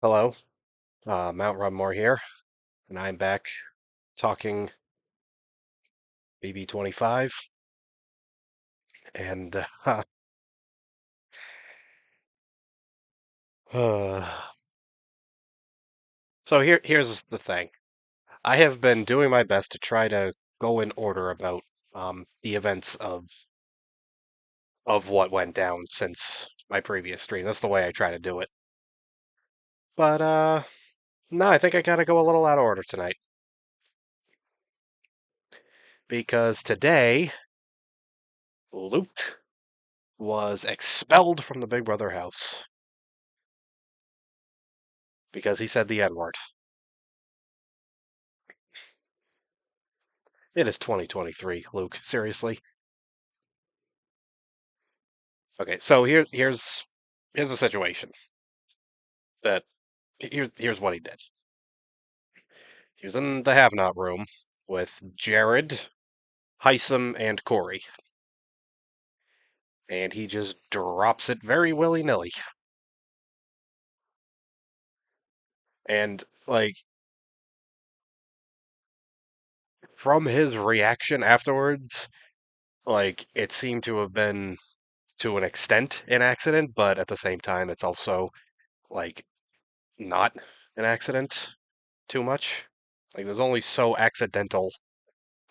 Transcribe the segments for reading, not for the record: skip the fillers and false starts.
Hello, Mount Rudmore here, and I'm back talking BB25. And so here's the thing. I have been doing my best to try to go in order about the events of what went down since my previous stream. That's the way I try to do it. But no, I think I gotta go a little out of order tonight because today Luke was expelled from the Big Brother house because he said the N-word. It is 2023, Luke. Seriously. Okay, so here's the situation. That here's what he did. He was in the have not room with Jared, Heisem, and Corey, and he just drops it very willy nilly. And like from his reaction afterwards, like it seemed to have been to an extent an accident, but at the same time, it's also like not an accident too much. Like there's only so accidental.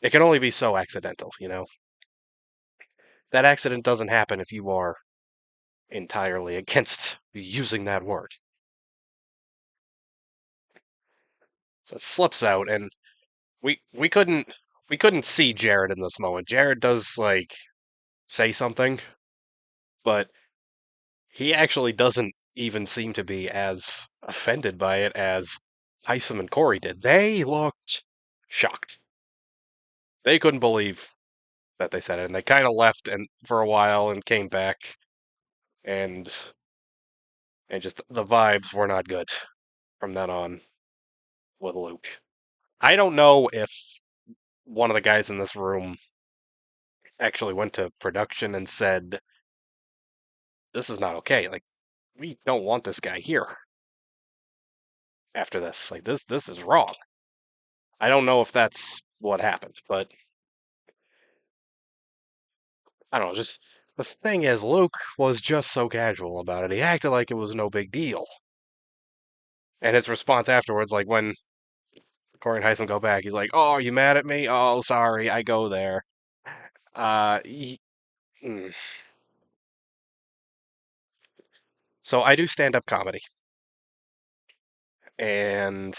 It can only be so accidental, you know? That accident doesn't happen if you are entirely against using that word. So it slips out, and we couldn't see Jared in this moment. Jared does like say something, but he actually doesn't even seem to be as offended by it as Heisem and Corey did. They looked shocked. They couldn't believe that they said it, and they kind of left and for a while and came back, and just the vibes were not good from then on with Luke. I don't know if one of the guys in this room actually went to production and said, "This is not okay. Like, we don't want this guy here after this. Like, this is wrong." I don't know if that's what happened, but I don't know. Just the thing is, Luke was just so casual about it. He acted like it was no big deal, and his response afterwards, like when Corey and Heisem go back, he's like, "Oh, are you mad at me? Oh, sorry, I go there." Uh, he, mm. So I do stand up comedy, and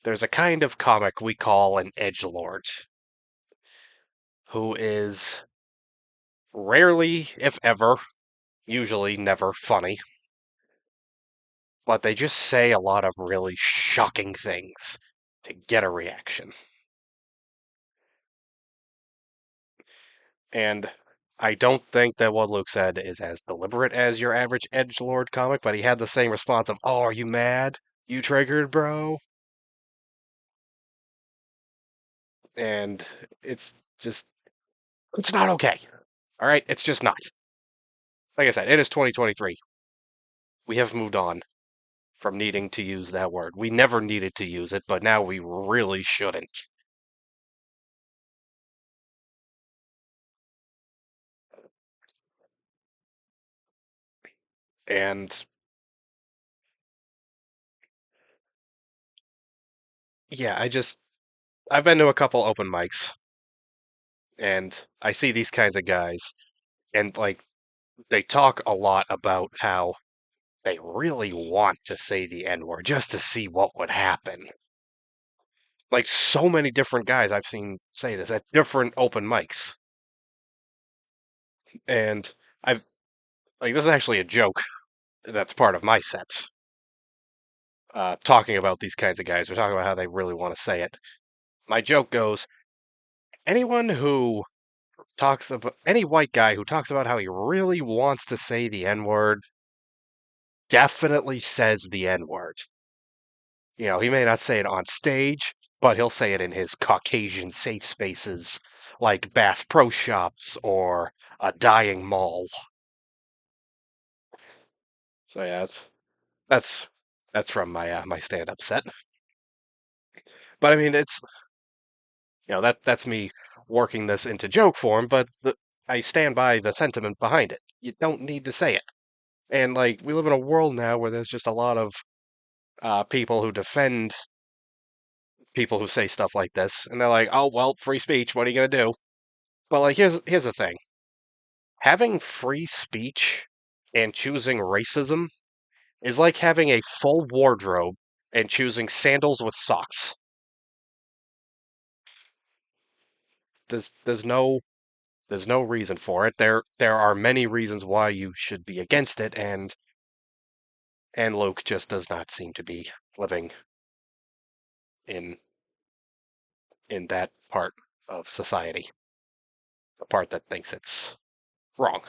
there's a kind of comic we call an edgelord, who is rarely, if ever, usually never funny, but they just say a lot of really shocking things to get a reaction. And I don't think that what Luke said is as deliberate as your average edgelord comic, but he had the same response of, "Oh, are you mad? You triggered, bro?" And it's just, it's not okay. All right? It's just not. Like I said, it is 2023. We have moved on from needing to use that word. We never needed to use it, but now we really shouldn't. And yeah, I've been to a couple open mics and I see these kinds of guys and like they talk a lot about how they really want to say the N word just to see what would happen. Like so many different guys I've seen say this at different open mics. And I've like this is actually a joke that's part of my set. Talking about these kinds of guys, we're talking about how they really want to say it. My joke goes, anyone who talks about any white guy who talks about how he really wants to say the N word definitely says the N word. You know, he may not say it on stage, but he'll say it in his Caucasian safe spaces like Bass Pro Shops or a dying mall. So yeah, that's that's from my my stand-up set. But I mean, it's that's me working this into joke form, but I stand by the sentiment behind it. You don't need to say it. And like we live in a world now where there's just a lot of people who defend people who say stuff like this, and they're like, "Oh well, free speech. What are you gonna do?" But like, here's the thing: having free speech and choosing racism is like having a full wardrobe and choosing sandals with socks. There's there's no reason for it. There are many reasons why you should be against it, and Luke just does not seem to be living in in that part of society, the part that thinks it's wrong.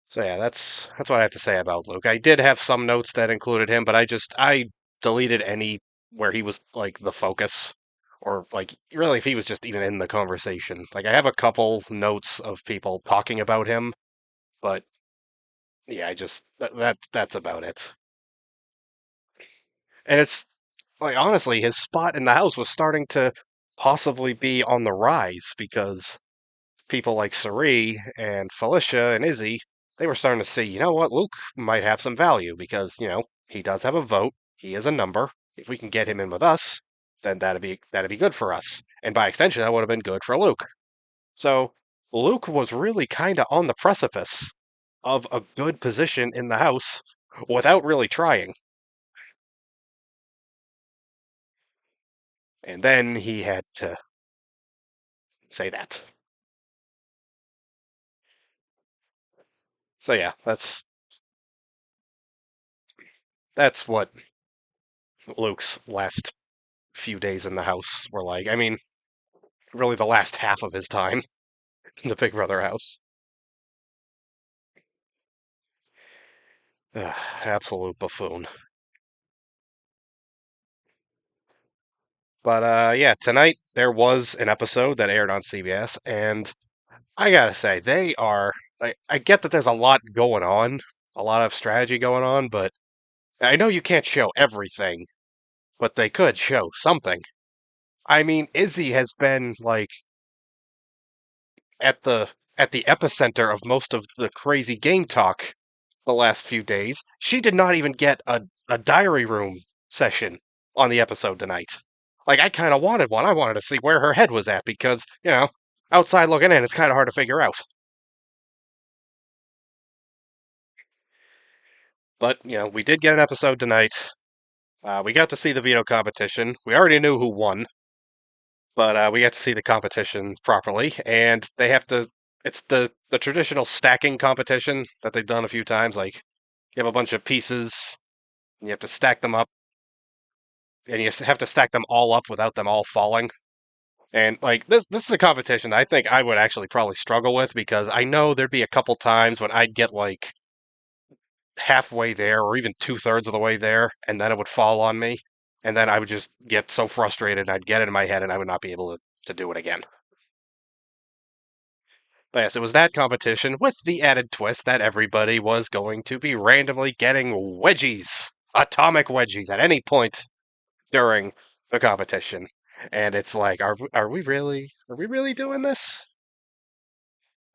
So yeah, that's what I have to say about Luke. I did have some notes that included him, but I deleted any where he was like the focus or like really if he was just even in the conversation. Like I have a couple notes of people talking about him, but yeah, I just that's about it. And it's like honestly, his spot in the house was starting to possibly be on the rise because people like Sari and Felicia and Izzy, they were starting to see, you know what, Luke might have some value because, he does have a vote. He is a number. If we can get him in with us, then that'd be good for us. And by extension, that would have been good for Luke. So Luke was really kind of on the precipice of a good position in the house without really trying. And then he had to say that. So yeah, that's what Luke's last few days in the house were like. I mean, really the last half of his time in the Big Brother house. Ugh, absolute buffoon. But yeah, tonight there was an episode that aired on CBS, and I gotta say, they are. I get that there's a lot going on, a lot of strategy going on, but I know you can't show everything, but they could show something. I mean, Izzy has been like at the at the epicenter of most of the crazy game talk the last few days. She did not even get a diary room session on the episode tonight. Like, I kind of wanted one. I wanted to see where her head was at because, outside looking in, it's kind of hard to figure out. But, we did get an episode tonight. We got to see the veto competition. We already knew who won, but we got to see the competition properly. And they have to, it's the traditional stacking competition that they've done a few times. Like, you have a bunch of pieces, and you have to stack them up and you have to stack them all up without them all falling. And like this is a competition I think I would actually probably struggle with because I know there'd be a couple times when I'd get like halfway there or even 2/3 of the way there, and then it would fall on me. And then I would just get so frustrated I'd get it in my head and I would not be able to do it again. But yes, it was that competition with the added twist that everybody was going to be randomly getting wedgies, atomic wedgies at any point during the competition. And it's like, are we really doing this?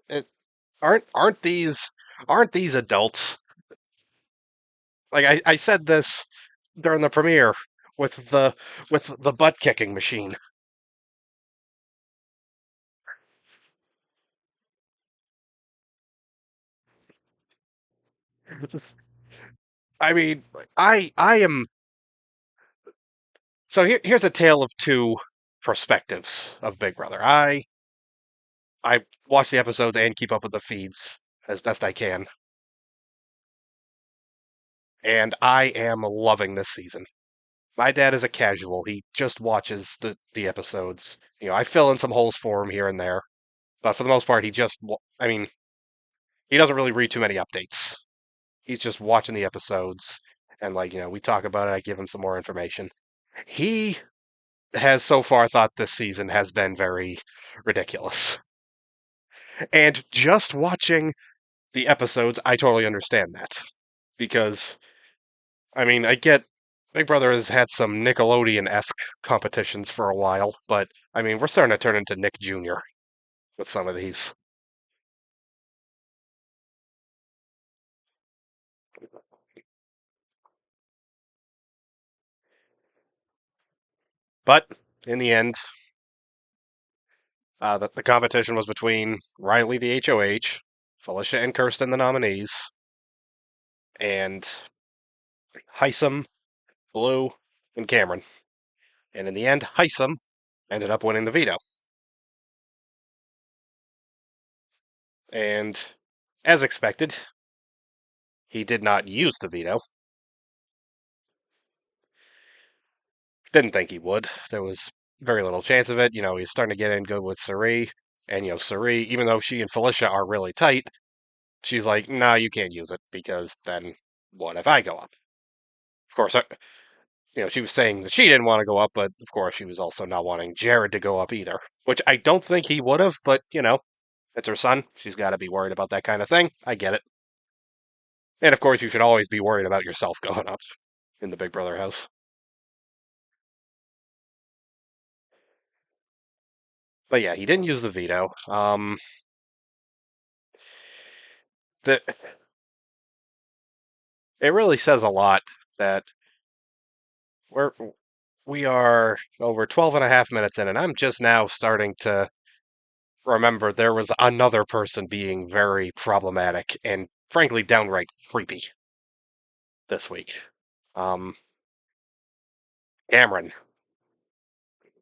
It, aren't these adults? Like I said this during the premiere with the butt kicking machine. I mean, I am so here's a tale of two perspectives of Big Brother. I watch the episodes and keep up with the feeds as best I can, and I am loving this season. My dad is a casual. He just watches the episodes. I fill in some holes for him here and there, but for the most part, I mean, he doesn't really read too many updates. He's just watching the episodes, and like we talk about it. I give him some more information. He has so far thought this season has been very ridiculous. And just watching the episodes, I totally understand that. Because, I mean, I get Big Brother has had some Nickelodeon esque competitions for a while, but, I mean, we're starting to turn into Nick Jr. with some of these. But, in the end, the competition was between Riley, the HOH, Felicia and Kirsten, the nominees, and Heisem, Blue, and Cameron. And in the end, Heisem ended up winning the veto. And as expected, he did not use the veto. Didn't think he would. There was very little chance of it. He's starting to get in good with Suri. And, Suri, even though she and Felicia are really tight, she's like, nah, you can't use it because then what if I go up? Of course, she was saying that she didn't want to go up, but of course she was also not wanting Jared to go up either, which I don't think he would have, but, it's her son. She's got to be worried about that kind of thing. I get it. And of course, you should always be worried about yourself going up in the Big Brother house. But yeah, he didn't use the veto. The, it really says a lot that we're we are over 12 and a half minutes in, and I'm just now starting to remember there was another person being very problematic and frankly downright creepy this week. Um, Cameron.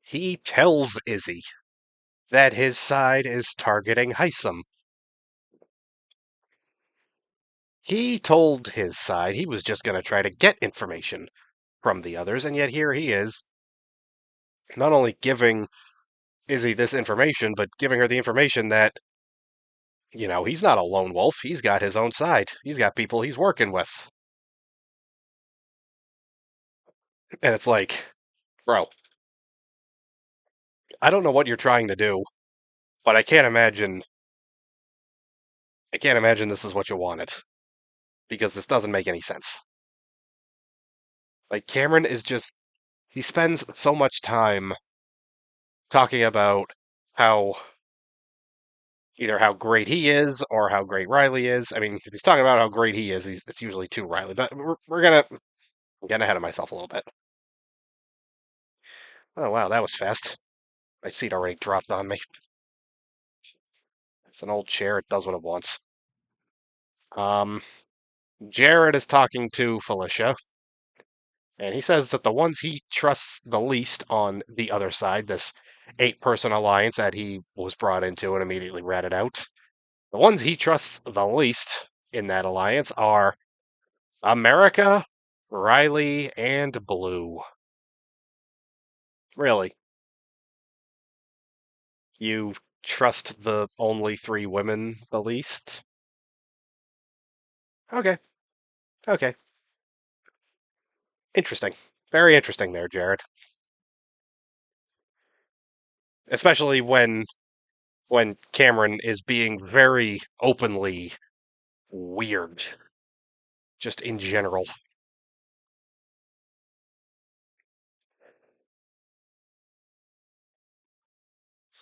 He tells Izzy that his side is targeting Heisem. He told his side he was just going to try to get information from the others, and yet here he is, not only giving Izzy this information, but giving her the information that, he's not a lone wolf. He's got his own side. He's got people he's working with. And it's like, bro, I don't know what you're trying to do, but I can't imagine this is what you wanted because this doesn't make any sense. Like Cameron is just he spends so much time talking about how either how great he is or how great Riley is. I mean, if he's talking about how great he is, it's usually too Riley. But we're gonna get ahead of myself a little bit. Oh wow, that was fast. My seat already dropped on me. It's an old chair. It does what it wants. Um, Jared is talking to Felicia, and he says that the ones he trusts the least on the other side, this 8-person alliance that he was brought into and immediately ratted out, the ones he trusts the least in that alliance are America, Riley, and Blue. Really? You trust the only 3 women the least? Okay, okay. Interesting. Very interesting there, Jared. Especially when Cameron is being very openly weird, just in general.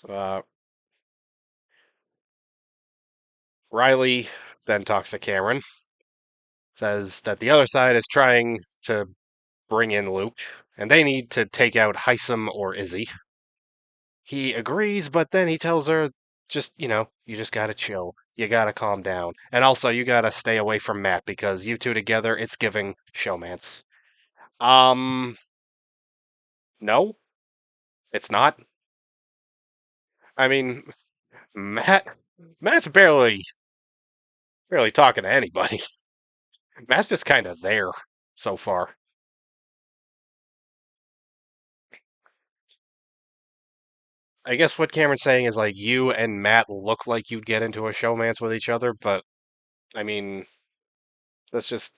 Uh, Riley then talks to Cameron, says that the other side is trying to bring in Luke, and they need to take out Heisem or Izzy. He agrees, but then he tells her, just, you just gotta chill. You gotta calm down. And also, you gotta stay away from Matt because you two together, it's giving showmance. Um, no, it's not. I mean, Matt, Matt's barely talking to anybody. Matt's just kind of there so far. I guess what Cameron's saying is like you and Matt look like you'd get into a showmance with each other, but I mean, that's just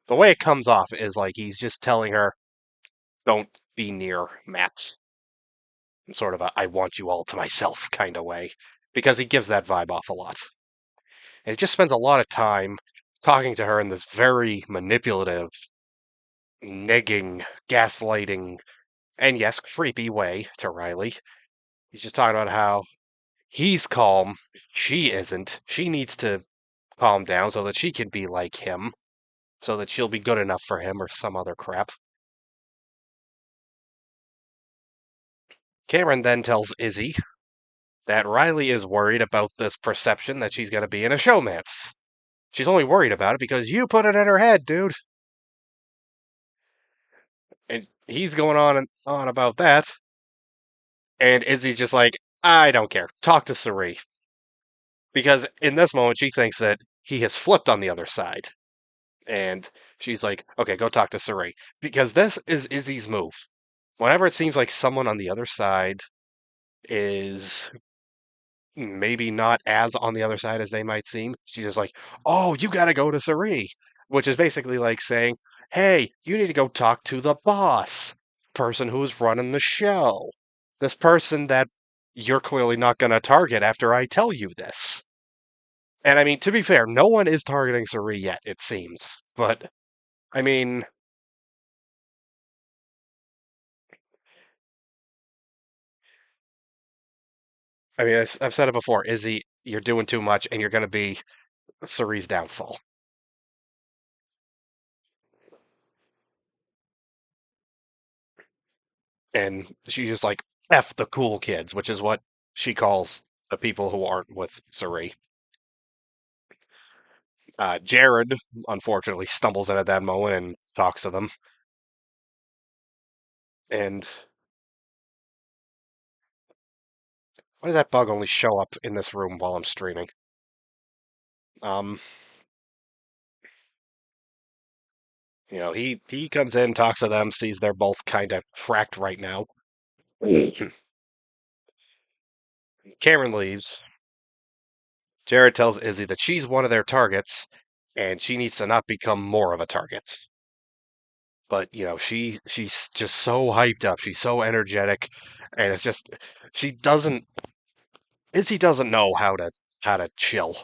the way it comes off is like he's just telling her, don't be near Matt in sort of a I want you all to myself kind of way, because he gives that vibe off a lot. And he just spends a lot of time talking to her in this very manipulative, negging, gaslighting, and yes, creepy way to Riley. He's just talking about how he's calm, she isn't. She needs to calm down so that she can be like him, so that she'll be good enough for him or some other crap. Cameron then tells Izzy that Riley is worried about this perception that she's going to be in a showmance. She's only worried about it because you put it in her head, dude. And he's going on and on about that. And Izzy's just like, I don't care. Talk to Sari. Because in this moment, she thinks that he has flipped on the other side. And she's like, okay, go talk to Sari. Because this is Izzy's move. Whenever it seems like someone on the other side is maybe not as on the other side as they might seem, she's just like, oh, you gotta go to Sari. Which is basically like saying, hey, you need to go talk to the boss, person who's running the show. This person that you're clearly not going to target after I tell you this. And I mean, to be fair, no one is targeting Suri yet, it seems. But, I mean, I've said it before, Izzy, you're doing too much and you're going to be Suri's downfall. And she's just like, F the cool kids, which is what she calls the people who aren't with Suri. Jared, unfortunately, stumbles in at that moment and talks to them. And why does that bug only show up in this room while I'm streaming? Um, he comes in, talks to them, sees they're both kind of cracked right now. Cameron leaves. Jared tells Izzy that she's one of their targets, and she needs to not become more of a target. But she's just so hyped up, she's so energetic, and it's just she doesn't Izzy doesn't know how to chill.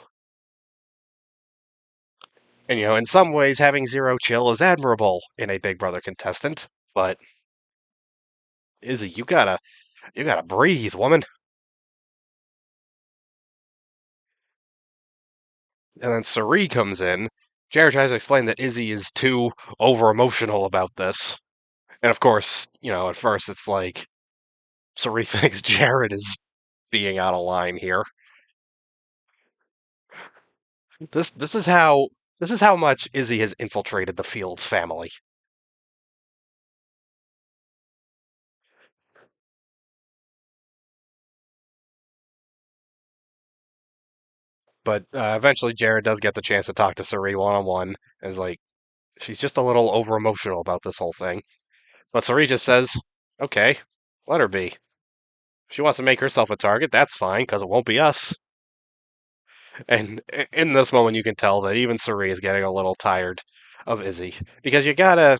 And in some ways, having zero chill is admirable in a Big Brother contestant. But Izzy, you gotta breathe, woman. And then Sari comes in. Jared tries to explain that Izzy is too over emotional about this. And of course, at first it's like Sari thinks Jared is being out of line here. This is how much Izzy has infiltrated the Fields family. But eventually, Jared does get the chance to talk to Sari one on one, and is like, she's just a little over emotional about this whole thing. But Sari just says, "Okay, let her be. If she wants to make herself a target, that's fine, because it won't be us." And in this moment, you can tell that even Suri is getting a little tired of Izzy, because you gotta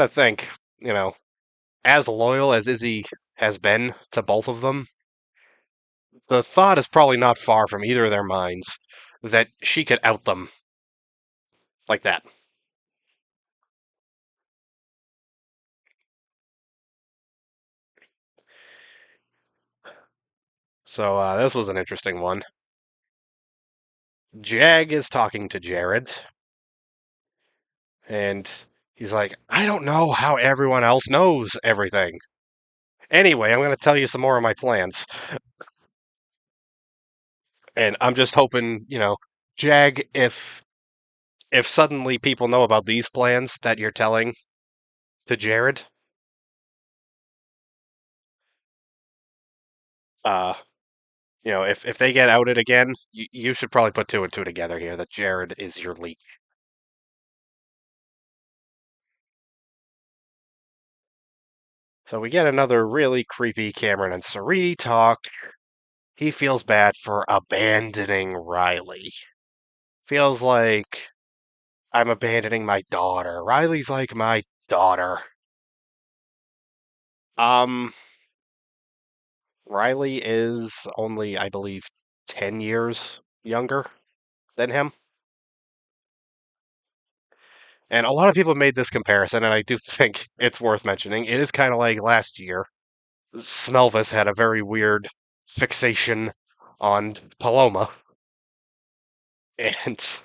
think, you know, as loyal as Izzy has been to both of them, the thought is probably not far from either of their minds that she could out them like that. So this was an interesting one. Jag is talking to Jared, and he's like, "I don't know how everyone else knows everything. Anyway, I'm going to tell you some more of my plans." And I'm just hoping, Jag, if suddenly people know about these plans that you're telling to Jared, uh, if they get outed again, you should probably put two and two together here that Jared is your leak. So we get another really creepy Cameron and Sari talk. He feels bad for abandoning Riley. Feels like I'm abandoning my daughter. Riley's like my daughter. Um, Riley is only, I believe, 10 years younger than him. And a lot of people have made this comparison, and I do think it's worth mentioning. It is kind of like last year. Smelvis had a very weird fixation on Paloma, and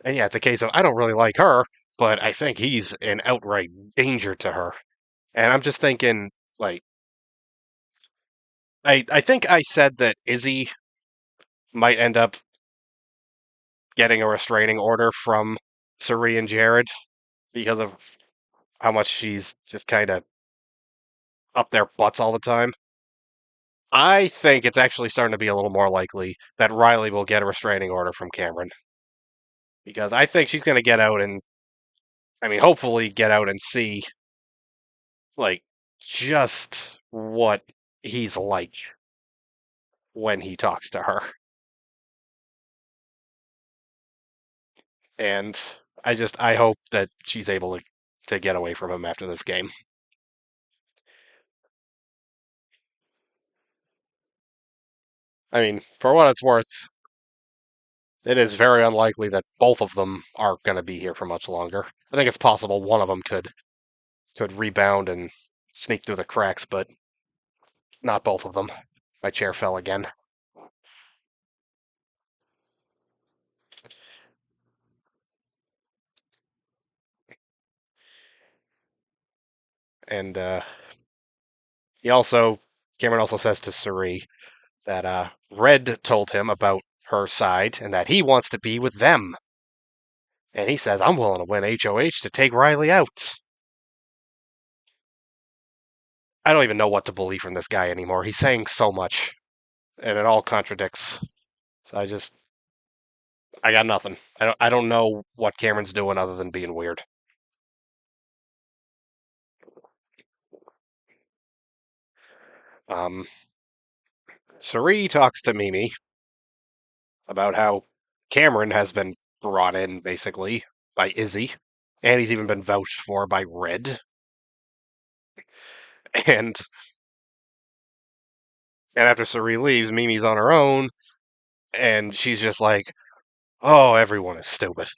yeah, it's a case of I don't really like her, but I think he's an outright danger to her. And I'm just thinking, like, I think I said that Izzy might end up getting a restraining order from Suri and Jared because of how much she's just kind of up their butts all the time. I think it's actually starting to be a little more likely that Riley will get a restraining order from Cameron because I think she's going to get out and, I mean, hopefully get out and see, like, just what he's like when he talks to her. And I hope that she's able to get away from him after this game. I mean, for what it's worth, it is very unlikely that both of them are going to be here for much longer. I think it's possible one of them could rebound and sneak through the cracks, but not both of them. My chair fell again. And he also, Cameron also says to Suri that Red told him about her side and that he wants to be with them. And he says, I'm willing to win HOH to take Riley out. I don't even know what to believe from this guy anymore. He's saying so much, and it all contradicts. So I got nothing. I don't know what Cameron's doing other than being weird. Um, Suri talks to Mimi about how Cameron has been brought in basically by Izzy, and he's even been vouched for by Red. And after Suri leaves, Mimi's on her own, and she's just like, "Oh, everyone is stupid.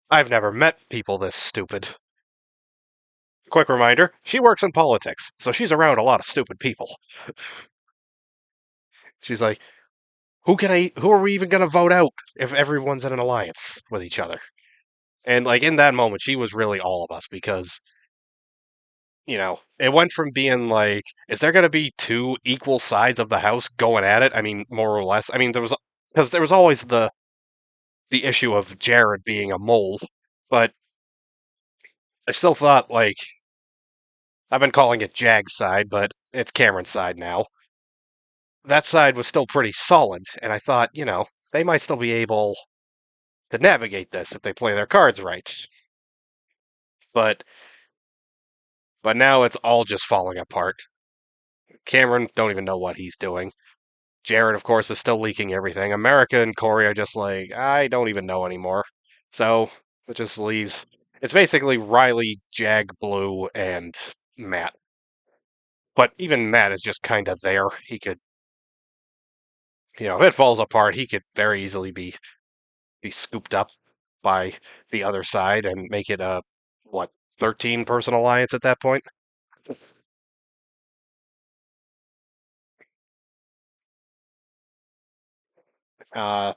I've never met people this stupid." Quick reminder: she works in politics, so she's around a lot of stupid people. She's like, Who are we even gonna vote out if everyone's in an alliance with each other?" And like in that moment, she was really all of us because it went from being like, is there going to be two equal sides of the house going at it? I mean, more or less. I mean, there was always the issue of Jared being a mole, but I still thought like I've been calling it Jag's side, but it's Cameron's side now. That side was still pretty solid, and I thought, they might still be able to navigate this if they play their cards right. But now it's all just falling apart. Cameron don't even know what he's doing. Jared, of course, is still leaking everything. America and Corey are just like, I don't even know anymore. So it just leaves. It's basically Riley, Jag, Blue, and Matt. But even Matt is just kind of there. He could, if it falls apart, he could very easily be scooped up by the other side and make it a, what, 13-person alliance at that point? Uh,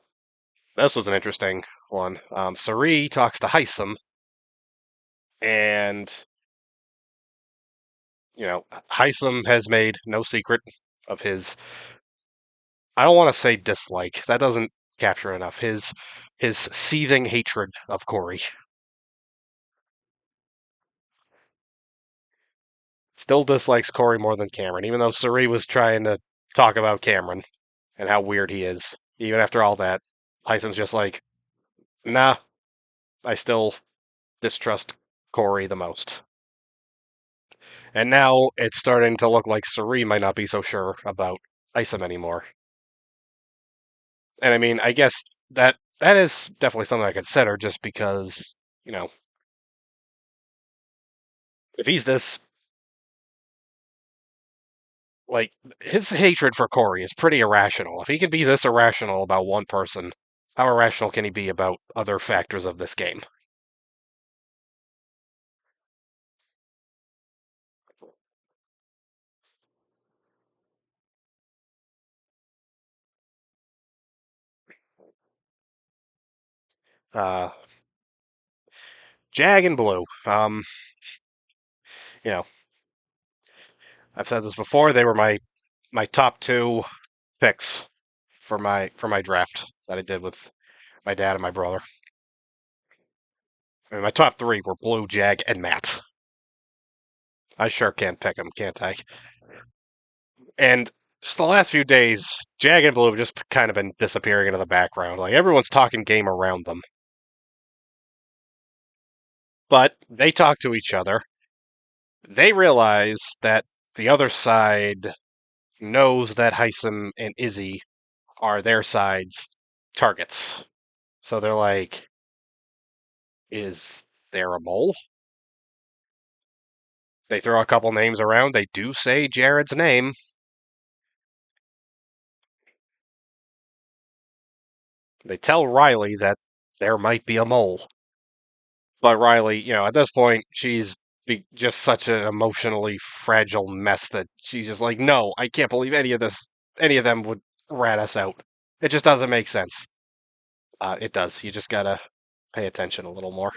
this was an interesting one. Sari talks to Heisem, and Heisem has made no secret of his, I don't want to say dislike, that doesn't capture enough, his seething hatred of Corey. Still dislikes Corey more than Cameron, even though Suri was trying to talk about Cameron and how weird he is. Even after all that, Heisem's just like, nah, I still distrust Corey the most. And now it's starting to look like Suri might not be so sure about Heisem anymore. And I mean, I guess that is definitely something I consider just because, you know, If he's this, like, his hatred for Corey is pretty irrational. If he can be this irrational about one person, how irrational can he be about other factors of this game? Uh, Jag and Blue. You know, I've said this before. They were my top two picks for my draft that I did with my dad and my brother. I mean, my top three were Blue, Jag, and Matt. I sure can't pick them, can't I? And just the last few days, Jag and Blue have just kind of been disappearing into the background. Like everyone's talking game around them, but they talk to each other. They realize that the other side knows that Heisem and Izzy are their side's targets. So they're like, is there a mole? They throw a couple names around. They do say Jared's name. They tell Riley that there might be a mole. But Riley, at this point, she's just such an emotionally fragile mess that she's just like, no, I can't believe any of this. Any of them would rat us out. It just doesn't make sense. It does. You just gotta pay attention a little more.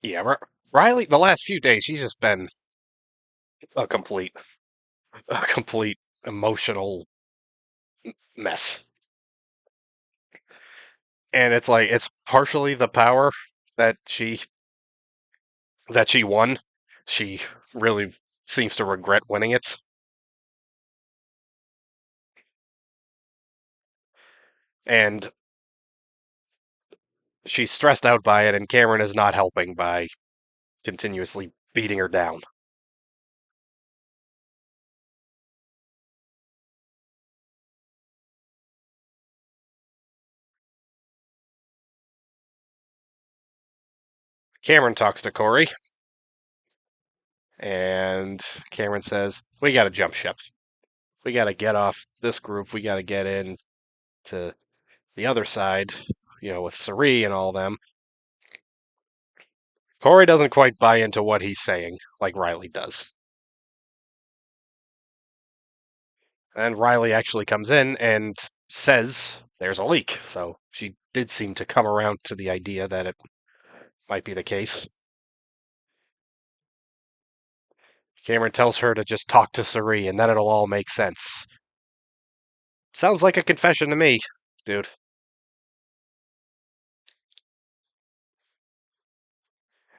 Yeah, Riley. The last few days, she's just been a complete, a complete emotional mess. And it's like it's partially the power that she won. She really seems to regret winning it. And she's stressed out by it, and Cameron is not helping by continuously beating her down. Cameron talks to Corey, and Cameron says, "We got to jump ship. We got to get off this group. We got to get in to the other side, with Sari and all them." Corey doesn't quite buy into what he's saying, like Riley does. And Riley actually comes in and says there's a leak. So she did seem to come around to the idea that it might be the case. Cameron tells her to just talk to Sari and then it'll all make sense. Sounds like a confession to me, dude.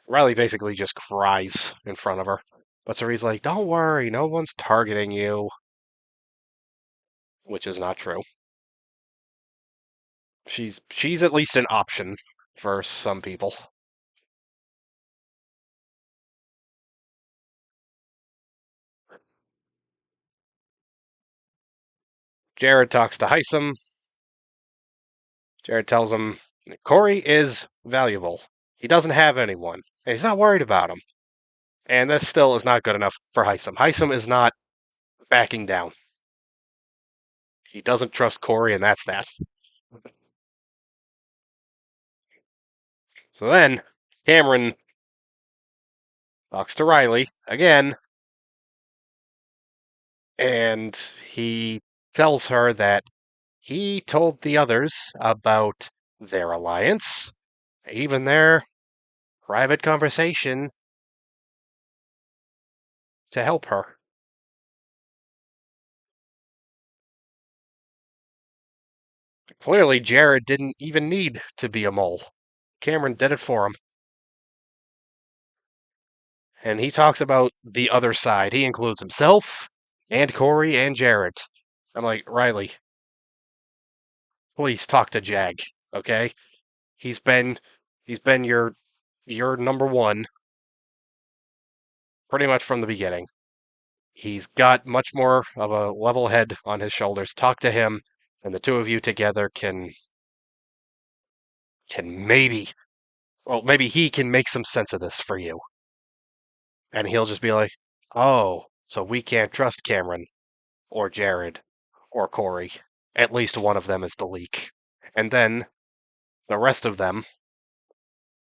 Riley basically just cries in front of her. But Sari's like, don't worry, no one's targeting you. Which is not true. She's at least an option for some people. Jared talks to Heisem. Jared tells him Corey is valuable. He doesn't have anyone, and he's not worried about him. And this still is not good enough for Heisem. Heisem is not backing down. He doesn't trust Corey, and that's that. So then Cameron talks to Riley again, and he tells her that he told the others about their alliance, even their private conversation to help her. Clearly, Jared didn't even need to be a mole. Cameron did it for him. And he talks about the other side. He includes himself and Corey and Jared. I'm like, Riley, please talk to Jag, okay? He's been he's been your number one pretty much from the beginning. He's got much more of a level head on his shoulders. Talk to him, and the two of you together can maybe, well, maybe he can make some sense of this for you. And he'll just be like, "Oh, so we can't trust Cameron or Jared or Corey. At least one of them is the leak." And then the rest of them,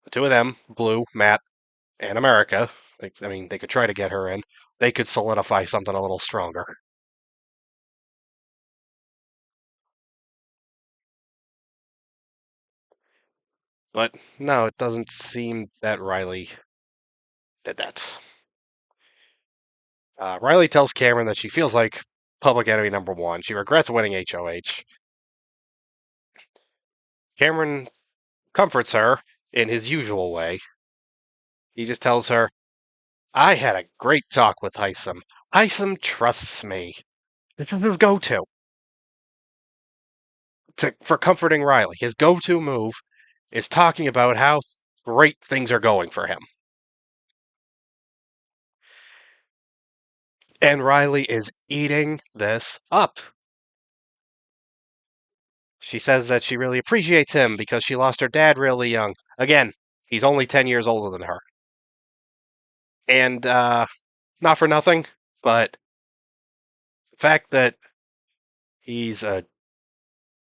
the two of them, Blue, Matt, and America, I mean, they could try to get her in. They could solidify something a little stronger. But no, it doesn't seem that Riley did that. Riley tells Cameron that she feels like public enemy number one. She regrets winning HOH. Cameron comforts her in his usual way. He just tells her, "I had a great talk with Heisem. Heisem trusts me." This is his go-to for comforting Riley. His go-to move is talking about how great things are going for him. And Riley is eating this up. She says that she really appreciates him because she lost her dad really young. Again, he's only 10 years older than her. And not for nothing, but the fact that he's a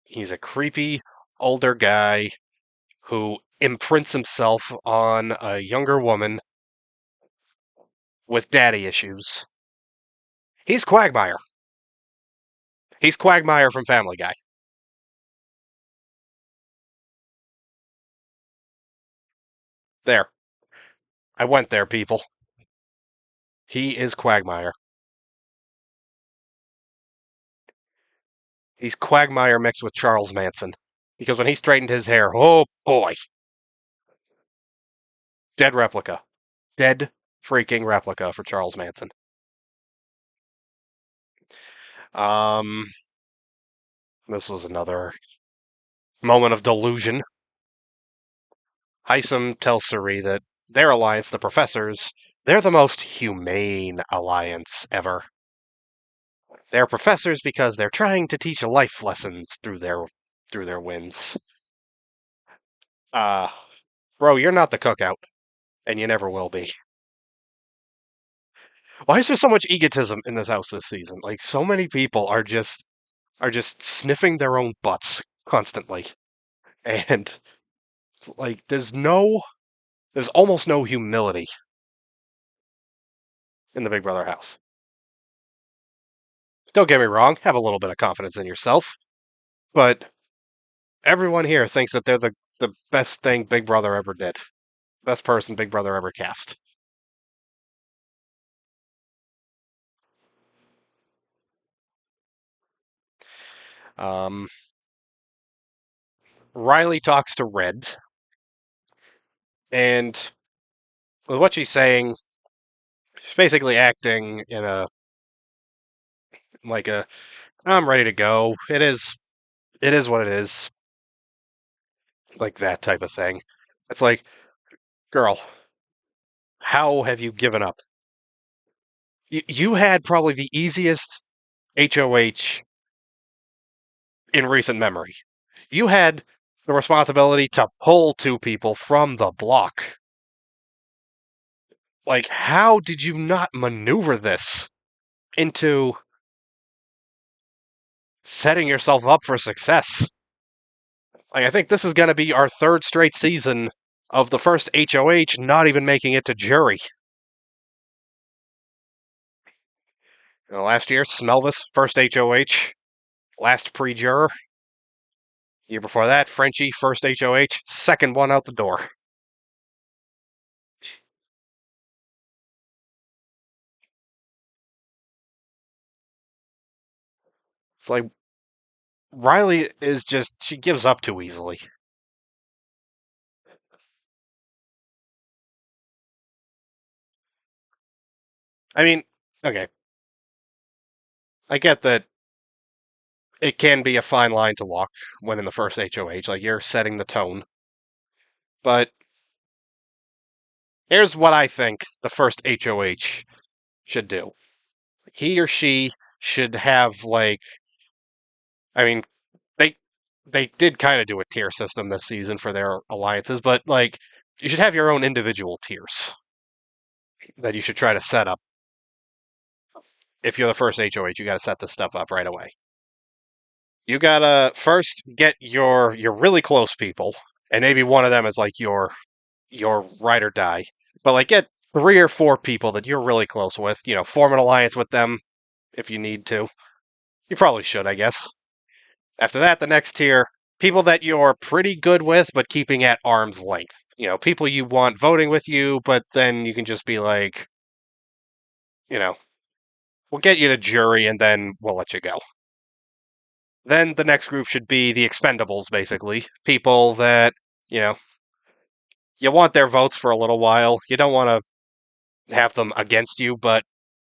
he's a creepy older guy who imprints himself on a younger woman with daddy issues. He's Quagmire. He's Quagmire from Family Guy. There. I went there, people. He is Quagmire. He's Quagmire mixed with Charles Manson. Because when he straightened his hair, oh boy. Dead replica. Dead freaking replica for Charles Manson. Um, this was another moment of delusion. Heisem tells Suri that their alliance, the professors, they're the most humane alliance ever. They're professors because they're trying to teach life lessons through their whims. Uh, bro, you're not the cookout, and you never will be. Why is there so much egotism in this house this season? Like so many people are just sniffing their own butts constantly. And like there's almost no humility in the Big Brother house. Don't get me wrong, have a little bit of confidence in yourself, but everyone here thinks that they're the best thing Big Brother ever did. Best person Big Brother ever cast. Um, Riley talks to Red, and with what she's saying, she's basically acting in a like a I'm ready to go. It is what it is. Like that type of thing. It's like, girl, how have you given up? You had probably the easiest HOH in recent memory. You had the responsibility to pull two people from the block. Like, how did you not maneuver this into setting yourself up for success? Like, I think this is going to be our third straight season of the first HOH not even making it to jury. Last year, Smelvis, first HOH, last pre-juror. Year before that, Frenchie, first HOH, second one out the door. It's like Riley is just, she gives up too easily. I mean, okay, I get that it can be a fine line to walk when in the first HOH, like you're setting the tone. But here's what I think the first HOH should do. he or she should have like, I mean, they they did kind of do a tier system this season for their alliances, but like you should have your own individual tiers that you should try to set up. If you're the first HOH, you got to set this stuff up right away. You gotta first get your really close people, and maybe one of them is like your ride or die. But like get 3 or 4 people that you're really close with. Form an alliance with them if you need to. You probably should, I guess. After that, the next tier, people that you're pretty good with, but keeping at arm's length. People you want voting with you, but then you can just be like, you know, we'll get you to jury and then we'll let you go. Then the next group should be the expendables, basically. People that, you know, you want their votes for a little while. You don't want to have them against you, but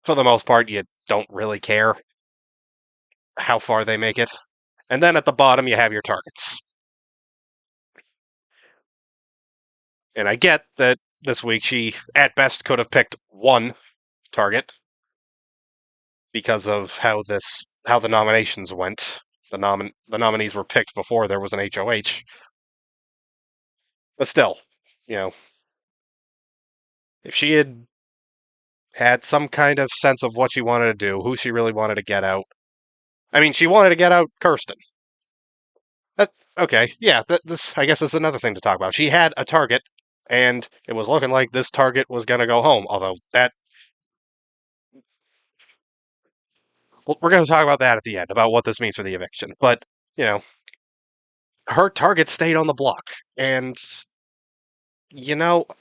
for the most part, you don't really care how far they make it. And then at the bottom, you have your targets. And I get that this week she, at best, could have picked one target because of how the nominations went. The nominees were picked before there was an HOH. But still, you know, if she had some kind of sense of what she wanted to do, who she really wanted to get out. I mean, she wanted to get out Kirsten. That okay, yeah. This I guess is another thing to talk about. She had a target, and it was looking like this target was going to go home. Although we're going to talk about that at the end about what this means for the eviction. But you know, her target stayed on the block, and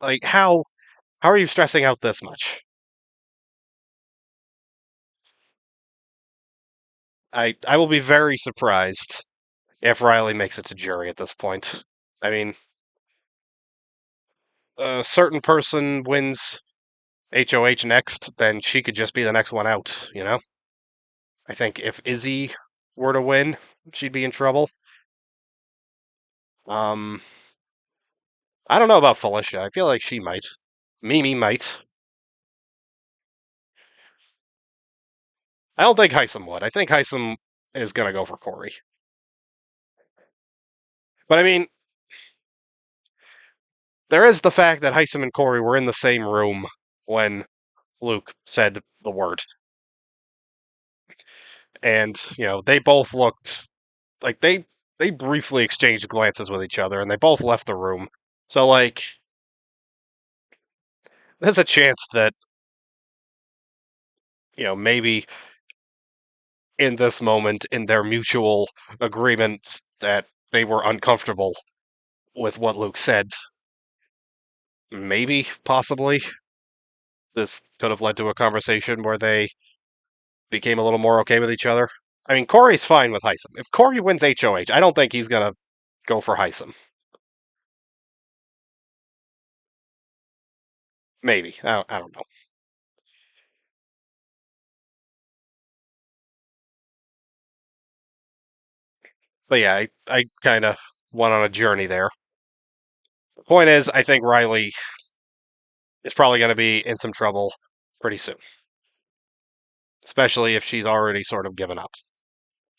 like how are you stressing out this much? I will be very surprised if Riley makes it to jury at this point. I mean, a certain person wins HOH next, then she could just be the next one out. I think if Izzy were to win, she'd be in trouble. Um, I don't know about Felicia. I feel like she might. Mimi might. I don't think Heisem would. I think Heisem is going to go for Corey. But I mean, there is the fact that Heisem and Corey were in the same room when Luke said the word. And, they both looked like they briefly exchanged glances with each other and they both left the room. So like there's a chance that, maybe in this moment in their mutual agreement that they were uncomfortable with what Luke said. Maybe, possibly, this could have led to a conversation where they became a little more okay with each other. I mean, Corey's fine with Heisem. If Corey wins HOH, I don't think he's going to go for Heisem. Maybe. I don't know. But yeah, I kind of went on a journey there. The point is, I think Riley is probably going to be in some trouble pretty soon, especially if she's already sort of given up.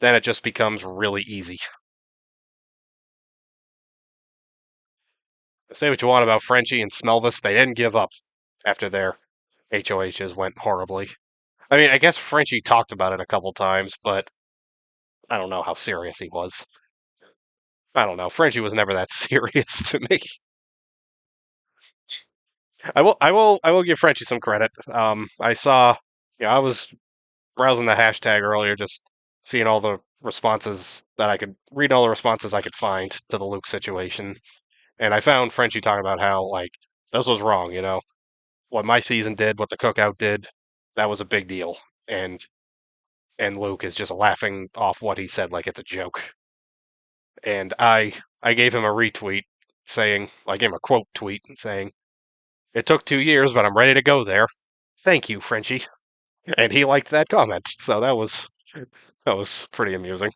Then it just becomes really easy. Say what you want about Frenchie and Smelvis, they didn't give up after their HOHs went horribly. I mean, I guess Frenchie talked about it a couple times, but I don't know how serious he was. I don't know. Frenchie was never that serious to me. I will give Frenchie some credit. I saw, I was browsing the hashtag earlier, just seeing all the responses that I could read, all the responses I could find to the Luke situation, and I found Frenchie talking about how like this was wrong. What my season did, what the cookout did, that was a big deal, and Luke is just laughing off what he said like it's a joke. And I gave him a retweet saying, I gave him a quote tweet saying, "It took 2 years, but I'm ready to go there. Thank you, Frenchie." And he liked that comment, so that was pretty amusing.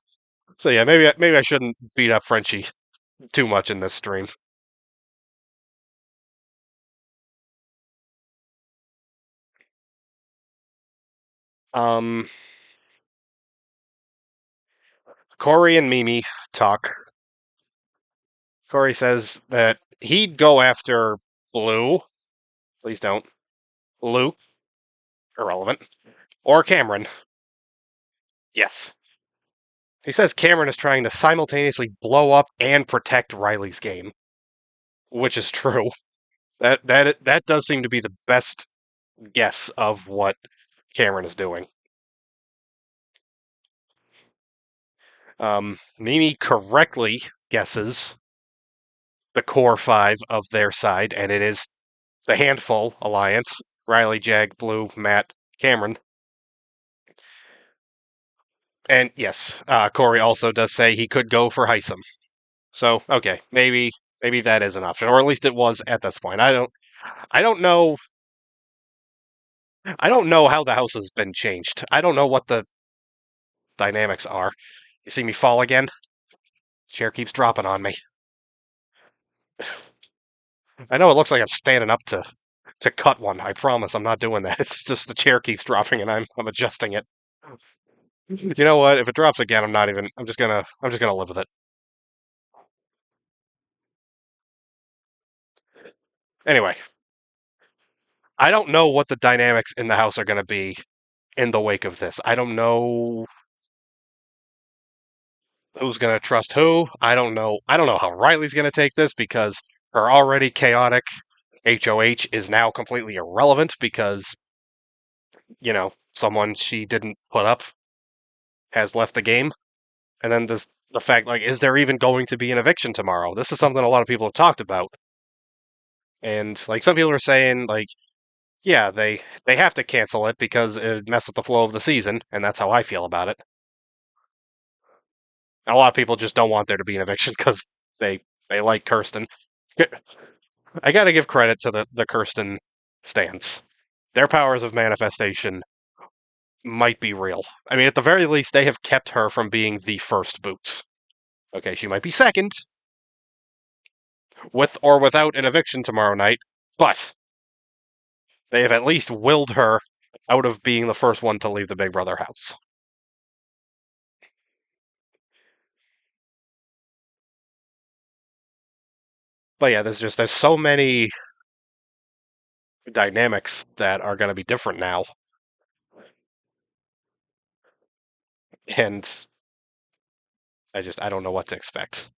So yeah, maybe I shouldn't beat up Frenchie too much in this stream. Um, Corey and Mimi talk. Corey says that he'd go after Blue. Please don't. Luke, irrelevant. Or Cameron. Yes. He says Cameron is trying to simultaneously blow up and protect Riley's game, which is true. That does seem to be the best guess of what Cameron is doing. Mimi correctly guesses the core five of their side, and it is the Handful Alliance: Riley, Jag, Blue, Matt, Cameron. And yes, Corey also does say he could go for Heisem. So okay, maybe that is an option, or at least it was at this point. I don't know I don't know how the house has been changed. I don't know what the dynamics are. You see me fall again? Chair keeps dropping on me. I know it looks like I'm standing up to cut one. I promise I'm not doing that. It's just the chair keeps dropping and I'm adjusting it. You know what? If it drops again, I'm not even. I'm just gonna live with it. Anyway, I don't know what the dynamics in the house are gonna be in the wake of this. I don't know who's going to trust who. I don't know. I don't know how Riley's going to take this because her already chaotic HOH is now completely irrelevant because, someone she didn't put up has left the game. And then the fact, like, is there even going to be an eviction tomorrow? This is something a lot of people have talked about. And, like, some people are saying, like, yeah, they have to cancel it because it mess with the flow of the season, and that's how I feel about it. And a lot of people just don't want there to be an eviction because they like Kirsten. I got to give credit to the Kirsten stance. Their powers of manifestation might be real. I mean, at the very least, they have kept her from being the first boot. Okay, she might be second, with or without an eviction tomorrow night, but they have at least willed her out of being the first one to leave the Big Brother house. But yeah, there's so many dynamics that are going to be different now, and I don't know what to expect.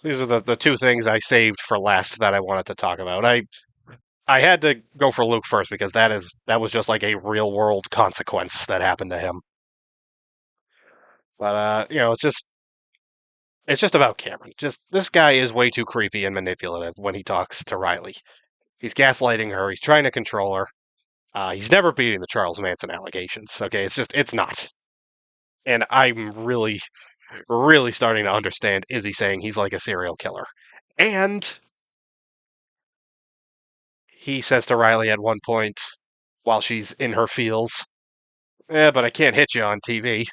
These are the two things I saved for last that I wanted to talk about. I had to go for Luke first because that was just like a real world consequence that happened to him. But it's just about Cameron. Just this guy is way too creepy and manipulative when he talks to Riley. He's gaslighting her. He's trying to control her. He's never beating the Charles Manson allegations. Okay, it's not. And I'm really, really starting to understand Izzy saying he's like a serial killer. And he says to Riley at one point while she's in her feels, "Yeah, but I can't hit you on TV."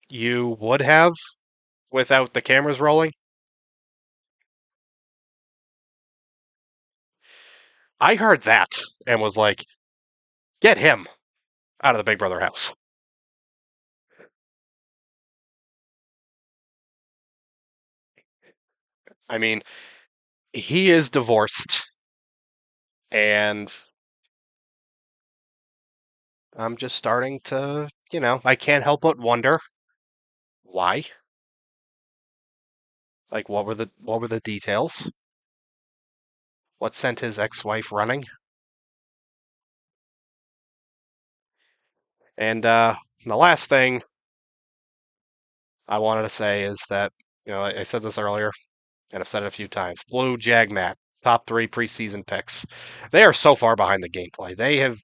You would have without the cameras rolling. I heard that and was like, get him out of the Big Brother house. I mean, he is divorced, and I'm just starting to, I can't help but wonder why. Like, what were the details? What sent his ex-wife running? And the last thing I wanted to say is that, I said this earlier, and I've said it a few times. Blue, Jag, Matt, top three preseason picks. They are so far behind the gameplay.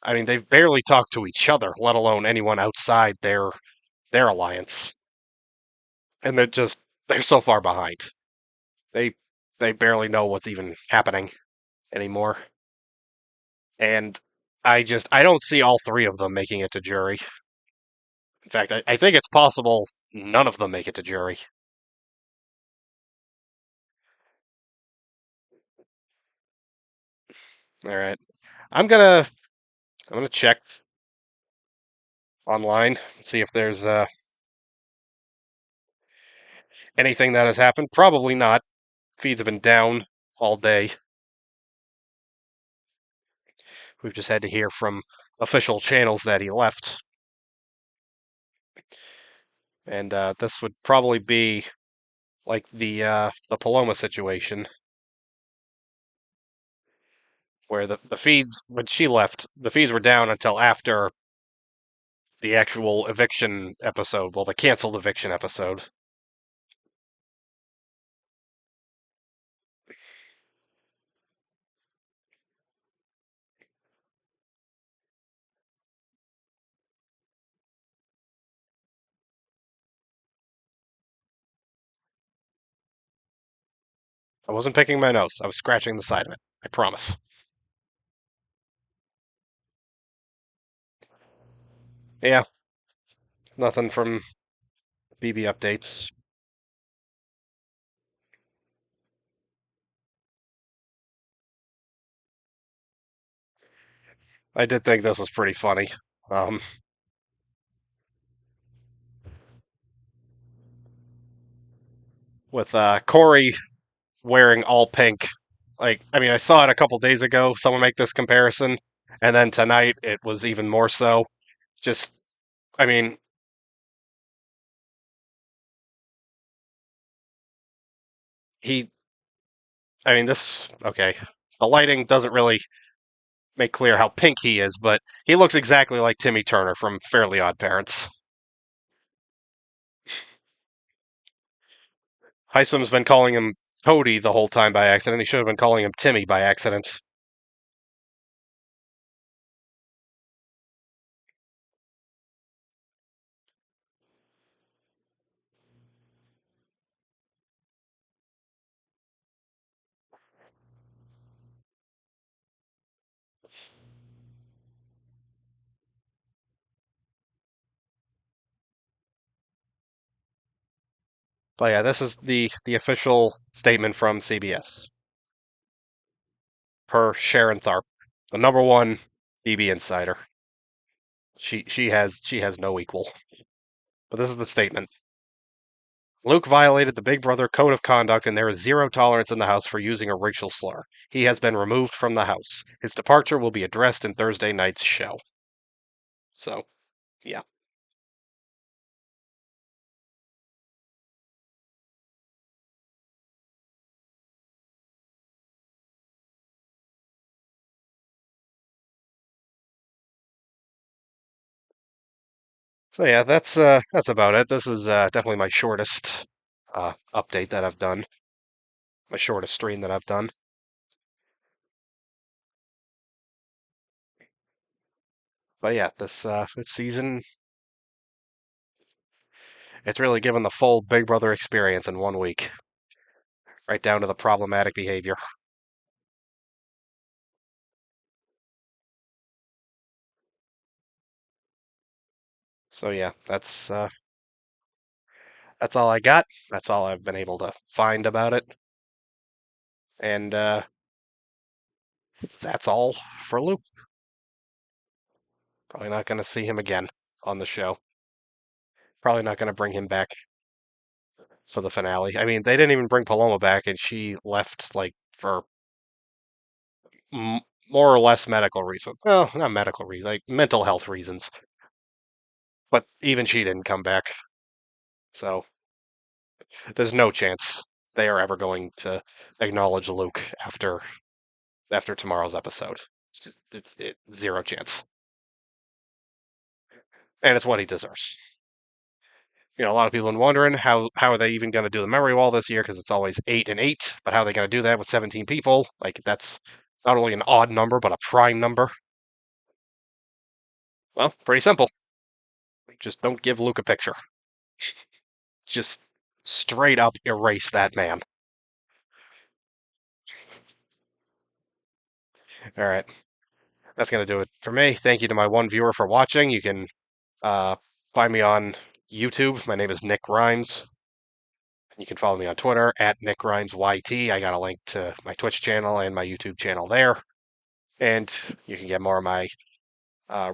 I mean, they've barely talked to each other, let alone anyone outside their alliance. And they're so far behind. They they barely know what's even happening anymore. And I don't see all three of them making it to jury. In fact, I think it's possible none of them make it to jury. All right. I'm gonna I'm gonna check online, see if there's anything that has happened. Probably not. Feeds have been down all day. We've just had to hear from official channels that he left, and this would probably be like the Paloma situation, where the feeds when she left, the feeds were down until after the actual eviction episode. Well, the canceled eviction episode. I wasn't picking my nose. I was scratching the side of it. I promise. Yeah, nothing from BB updates. I did think this was pretty funny. Um, with Corey wearing all pink. Like, I mean, I saw it a couple days ago. Someone make this comparison, and then tonight it was even more so. Just, I mean, he. I mean, this. Okay, the lighting doesn't really make clear how pink he is, but he looks exactly like Timmy Turner from Fairly Odd Parents. Hisom's been calling him Cody the whole time by accident. He should have been calling him Timmy by accident. But yeah, this is the official statement from CBS per Sharon Tharp, the number one BB insider. She has no equal. But this is the statement. Luke violated the Big Brother code of conduct, and there is zero tolerance in the house for using a racial slur. He has been removed from the house. His departure will be addressed in Thursday night's show. So, yeah. So yeah, that's about it. This is definitely my shortest update that I've done. My shortest stream that I've done. But yeah, this season, it's really given the full Big Brother experience in 1 week, right down to the problematic behavior. So yeah, that's all I got. That's all I've been able to find about it, and that's all for Luke. Probably not going to see him again on the show. Probably not going to bring him back for the finale. I mean, they didn't even bring Paloma back, and she left like for m- more or less medical reasons. Well, not medical reasons, like mental health reasons. But even she didn't come back. So there's no chance they are ever going to acknowledge Luke after tomorrow's episode. It's just zero chance, and it's what he deserves. A lot of people have been wondering how are they even going to do the memory wall this year because it's always 8 and 8. But how are they going to do that with 17 people? Like that's not only an odd number but a prime number. Well, pretty simple. Just don't give Luke a picture. Just straight up erase that man. All right, that's going to do it for me. Thank you to my one viewer for watching. You can uh, find me on YouTube. My name is Nick Rhymes. You can follow me on Twitter at Nick Rhymes YT. I got a link to my Twitch channel and my YouTube channel there. and you can get more of my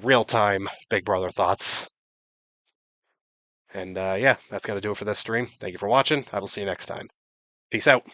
real-time Big Brother thoughts. And yeah, that's going to do it for this stream. Thank you for watching. I will see you next time. Peace out.